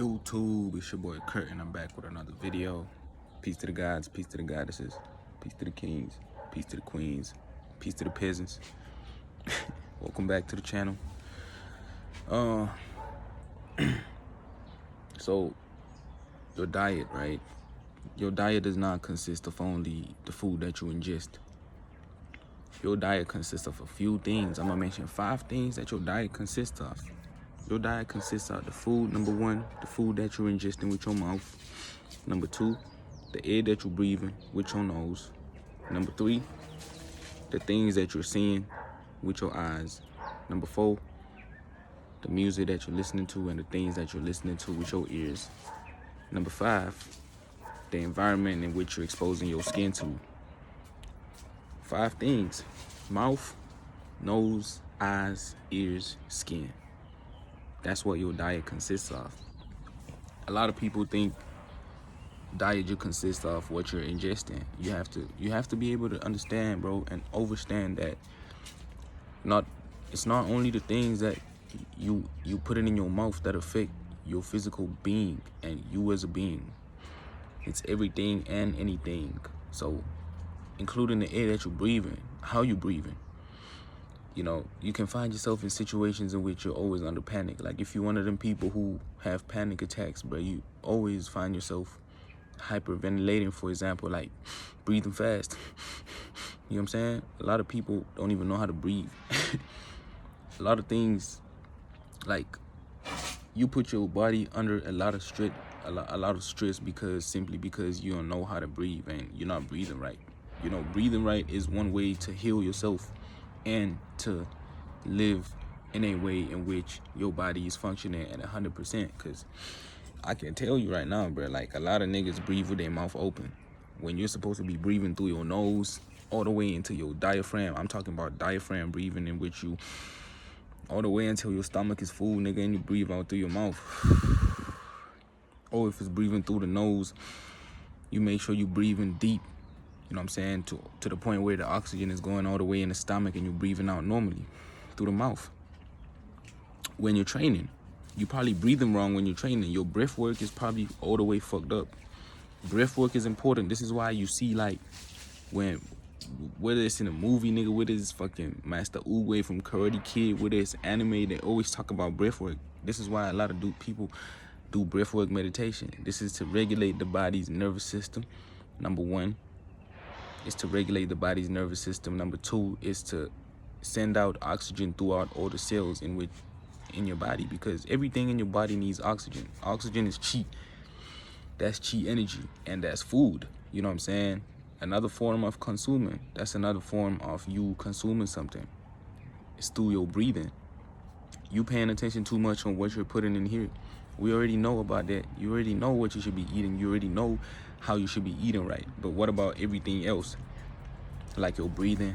YouTube, it's your boy Kurt, and I'm back with another video. Peace to the gods, peace to the goddesses, peace to the kings, peace to the queens, peace to the peasants. Welcome back to the channel. So your diet, right? Your diet does not consist of only the food that you ingest. Your diet consists of a few things. I'm gonna mention 5 things that your diet consists of. Your diet consists of the food, number 1, the food that you're ingesting with your mouth. Number 2, the air that you're breathing with your nose. Number 3, the things that you're seeing with your eyes. Number 4, the music that you're listening to and the things that you're listening to with your ears. Number 5, the environment in which you're exposing your skin to. 5 things: mouth, nose, eyes, ears, skin. That's what your diet consists of. A lot of people think diet just consists of what you're ingesting. You have to be able to understand, bro, and understand that it's not only the things that you put it in your mouth that affect your physical being and you as a being. It's everything and anything. So including the air that you're breathing, how you're breathing. You know, you can find yourself in situations in which you're always under panic. Like if you're one of them people who have panic attacks, bro, you always find yourself hyperventilating, for example, like breathing fast. You know what I'm saying? A lot of people don't even know how to breathe. A lot of things, like you put your body under a lot of stress simply because you don't know how to breathe and you're not breathing right. You know, breathing right is one way to heal yourself and to live in a way in which your body is functioning at 100%. Because I can tell you right now, bro, like a lot of niggas breathe with their mouth open when you're supposed to be breathing through your nose all the way into your diaphragm. I'm talking about diaphragm breathing, in which you all the way until your stomach is full, nigga, and you breathe out through your mouth. Or if it's breathing through the nose, you make sure you breathing deep. You know what I'm saying? To the point where the oxygen is going all the way in the stomach and you're breathing out normally through the mouth. When you're training, you're probably breathing wrong when you're training. Your breath work is probably all the way fucked up. Breath work is important. This is why you see, like, whether it's in a movie, nigga, whether it's fucking Master Uwe from Karate Kid, whether it's anime, they always talk about breath work. This is why a lot of people do breath work meditation. This is to regulate the body's nervous system. Number 1 is to regulate the body's nervous system. Number 2 is to send out oxygen throughout all the cells in your body, because everything in your body needs oxygen. Oxygen is chi. That's chi energy, and that's food. You know what I'm saying? Another form of consuming. That's another form of you consuming something. It's through your breathing. You paying attention too much on what you're putting in here. We already know about that. You already know what you should be eating. You already know how you should be eating right. But what about everything else? Like your breathing,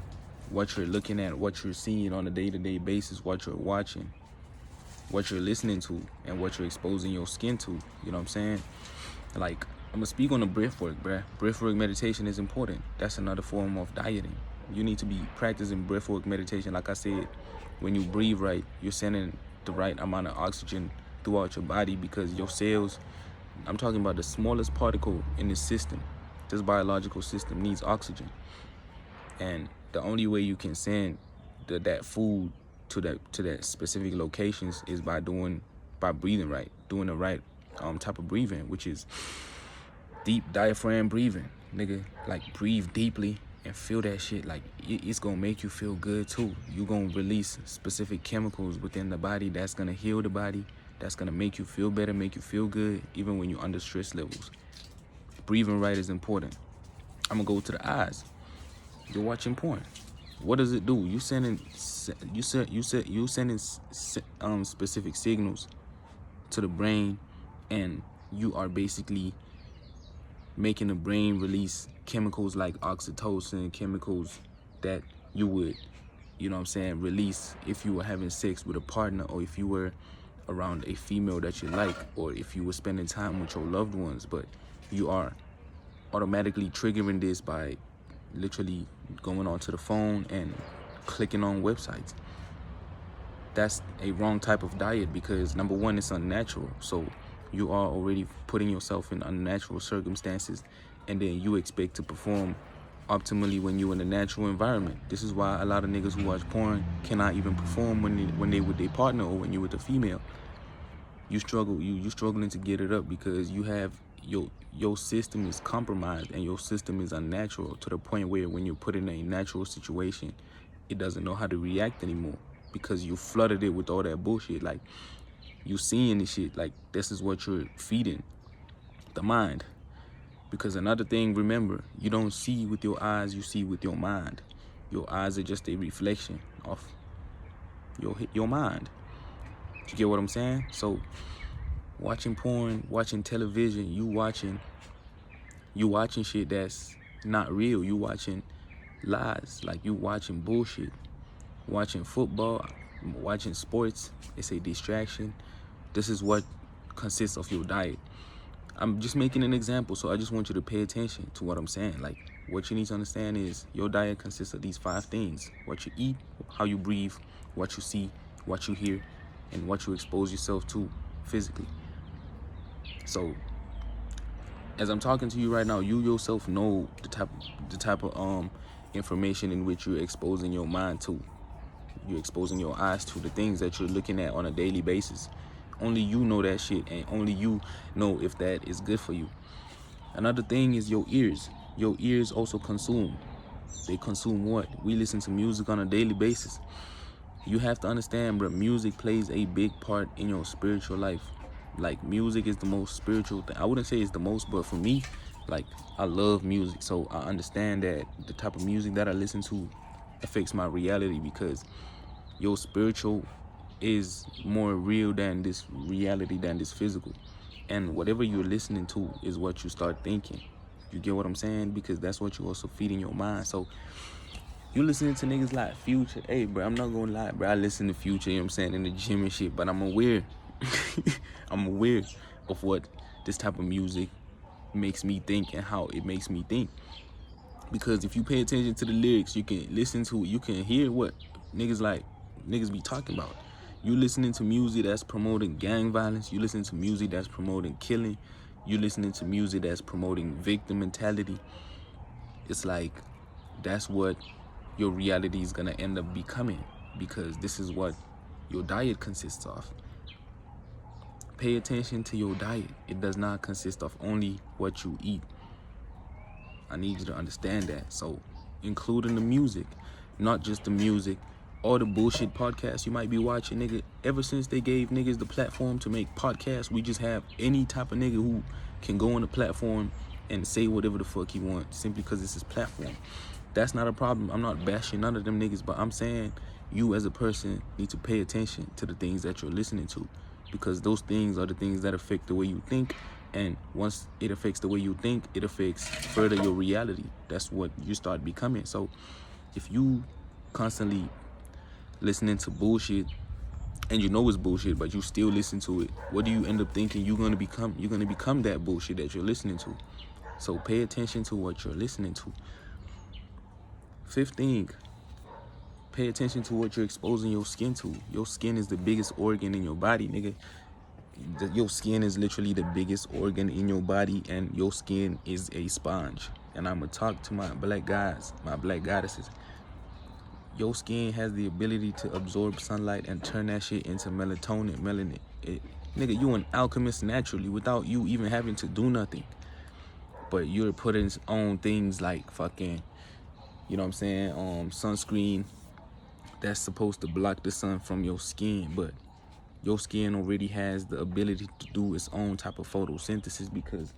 what you're looking at, what you're seeing on a day-to-day basis, what you're watching, what you're listening to, and what you're exposing your skin to. You know what I'm saying? Like, I'm gonna speak on the breath work, bruh. Breath work meditation is important. That's another form of dieting. You need to be practicing breath work meditation. Like I said, when you breathe right, you're sending the right amount of oxygen throughout your body, because your cells, I'm talking about the smallest particle in this system, this biological system, needs oxygen. And the only way you can send that food to that specific locations is by breathing right, doing the right type of breathing, which is deep diaphragm breathing, nigga. Like, breathe deeply and feel that shit. Like, it's gonna make you feel good too. You gonna release specific chemicals within the body that's gonna heal the body, that's gonna make you feel better, make you feel good, even when you're under stress levels. Breathing right is important. I'm gonna go to the eyes. You're watching porn. What does it do? You sending specific signals to the brain, and you are basically making the brain release chemicals like oxytocin, chemicals that you would, you know what I'm saying, release if you were having sex with a partner, or if you were around a female that you like, or if you were spending time with your loved ones. But you are automatically triggering this by literally going onto the phone and clicking on websites. That's a wrong type of diet, because number 1, it's unnatural. So You are already putting yourself in unnatural circumstances, and then you expect to perform optimally when you're in a natural environment. This is why a lot of niggas who watch porn cannot even perform when they with their partner or when you with a female. You struggle, you struggling to get it up because you have your system is compromised and your system is unnatural to the point where when you're put in a natural situation, it doesn't know how to react anymore because you flooded it with all that bullshit. Like, you seeing this shit, like this is what you're feeding the mind. Because another thing, remember, you don't see with your eyes, you see with your mind. Your eyes are just a reflection of your mind. You get what I'm saying? So watching porn, watching television, you watching shit that's not real. You watching lies, like you watching bullshit. Watching football, watching sports, it's a distraction. This is what consists of your diet. I'm just making an example, so I just want you to pay attention to what I'm saying. Like, what you need to understand is your diet consists of these 5 things: what you eat, how you breathe, what you see, what you hear, and what you expose yourself to physically. So as I'm talking to you right now, you yourself know the type of information in which you're exposing your mind to. You're exposing your eyes to the things that you're looking at on a daily basis. Only you know that shit, and only you know if that is good for you. Another thing is your ears. Your ears also consume. They consume what? We listen to music on a daily basis. You have to understand, bro, music plays a big part in your spiritual life. Like, music is the most spiritual thing. I wouldn't say it's the most, but for me, like, I love music. So I understand that the type of music that I listen to affects my reality, because your spiritual is more real than this reality, than this physical. And whatever you're listening to is what you start thinking. You get what I'm saying? Because that's what you also feed in your mind. So you listening to niggas like Future. Hey, bro, I'm not gonna lie, bro. I listen to Future, you know what I'm saying, in the gym and shit, but I'm aware. I'm aware of what this type of music makes me think and how it makes me think. Because if you pay attention to the lyrics, you can listen to it, you can hear what niggas be talking about. You listening to music that's promoting gang violence, you listening to music that's promoting killing, you listening to music that's promoting victim mentality. It's like, that's what your reality is gonna end up becoming, because this is what your diet consists of. Pay attention to your diet. It does not consist of only what you eat. I need you to understand that. So, including the music, not just the music, all the bullshit podcasts you might be watching, nigga. Ever since they gave niggas the platform to make podcasts, we just have any type of nigga who can go on the platform and say whatever the fuck he wants simply because it's his platform. That's not a problem. I'm not bashing none of them niggas, but I'm saying you as a person need to pay attention to the things that you're listening to, because those things are the things that affect the way you think. And once it affects the way you think, it affects further your reality. That's what you start becoming. So if you constantly listening to bullshit and you know it's bullshit, but you still listen to it, what do you end up thinking you're gonna become? You're gonna become that bullshit that you're listening to. So pay attention to what you're listening to. 15, pay attention to what you're exposing your skin to. Your skin is the biggest organ in your body, nigga. Your skin is literally the biggest organ in your body, and your skin is a sponge. And I'm gonna talk to my black guys, my black goddesses. Your skin has the ability to absorb sunlight and turn that shit into melatonin, melanin. Nigga, you an alchemist naturally without you even having to do nothing. But you're putting on things like fucking, you know what I'm saying, sunscreen that's supposed to block the sun from your skin, but your skin already has the ability to do its own type of photosynthesis, because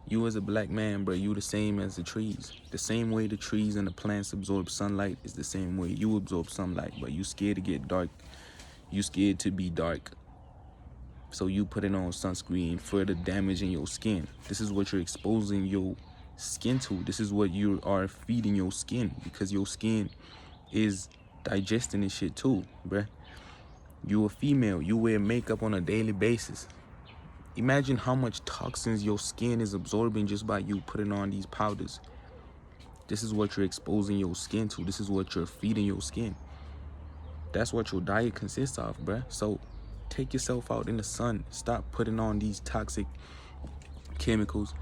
you as a black man, bro, you the same as the trees. The same way the trees and the plants absorb sunlight is the same way you absorb sunlight, but you scared to get dark. You scared to be dark. So you putting on sunscreen, further damaging your skin. This is what you're exposing your skin to. This is what you are feeding your skin, because your skin is digesting this shit too, bruh. You a female, you wear makeup on a daily basis. Imagine how much toxins your skin is absorbing just by you putting on these powders. This is what you're exposing your skin to. This is what you're feeding your skin. That's what your diet consists of, bruh. So Take yourself out in the sun. Stop putting on these toxic chemicals.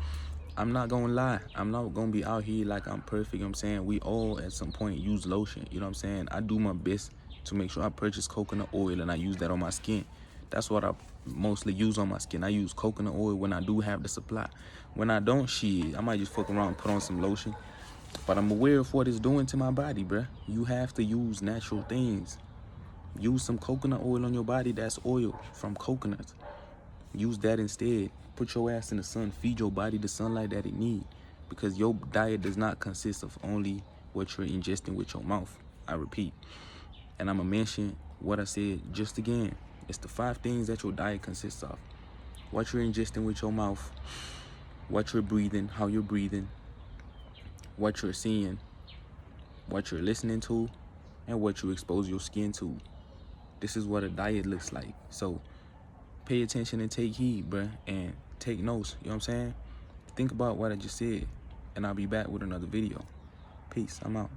I'm not gonna lie, I'm not gonna be out here like I'm perfect, you know what I'm saying? We all at some point use lotion, you know what I'm saying? I do my best to make sure I purchase coconut oil and I use that on my skin. That's what I mostly use on my skin. I use coconut oil when I do have the supply. When I don't, shit, I might just fuck around and put on some lotion. But I'm aware of what it's doing to my body, bruh. You have to use natural things. Use some coconut oil on your body. That's oil from coconuts. Use that instead. Put your ass in the sun. Feed your body the sunlight that it needs. Because your diet does not consist of only what you're ingesting with your mouth. I repeat. And I'm going to mention what I said just again. It's the 5 things that your diet consists of. What you're ingesting with your mouth. What you're breathing. How you're breathing. What you're seeing. What you're listening to. And what you expose your skin to. This is what a diet looks like. So pay attention and take heed, bruh, and take notes, you know what I'm saying? Think about what I just said, and I'll be back with another video. Peace, I'm out.